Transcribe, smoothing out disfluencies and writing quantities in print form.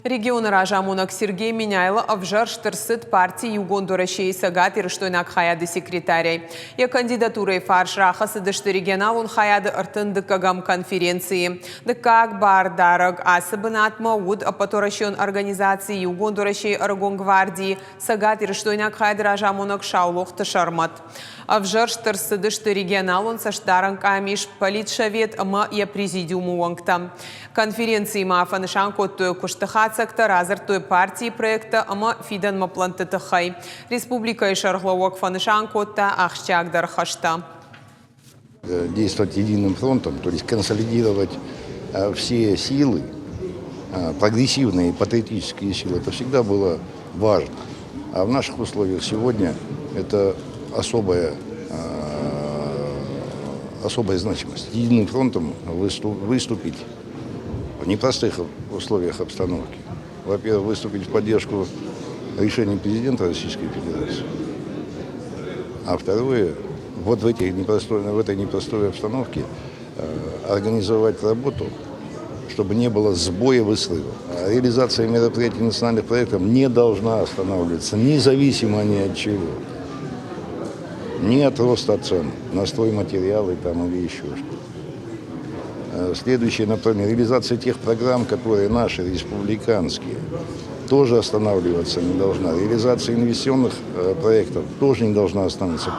Регион Ражамунак Сергей Миняйло обжар штырсыт партии Югонду России Сагат и Рыштойнак Хаяды секретарей. Я кандидатурой фарш рахасы дышты регионал он Хаяды артынды кагам конференции. Дыкак бардараг асыбынат мауд апаторащен организации Югонду России Аргон гвардии Сагат и Рыштойнак Хаяды Ражамунак шаулох тышармат. Обжар штырсы дышты регионал он саштаран камиш политшавет ма я президиуму вангтам. Конференции мафанышан котту куштахат сектор азер той партии проекта ама фидан маплантытыхай. Республика и шаргловок фанышан котта ахщагдар хашта. Действовать единым фронтом, то есть консолидировать все силы, прогрессивные, патриотические силы, это всегда было важно. А в наших условиях сегодня это особая значимость. Единым фронтом выступить в непростых условиях обстановки. Во-первых, выступить в поддержку решений президента Российской Федерации. А второе, вот в этой непростой обстановке организовать работу, чтобы не было сбоя и срыва. Реализация мероприятий национальных проектов не должна останавливаться, независимо ни от чего. Ни от роста цен, на стройматериалы там, или еще что-то. Следующее направление. Реализация тех программ, которые наши, республиканские, тоже останавливаться не должна. Реализация инвестиционных проектов тоже не должна остановиться.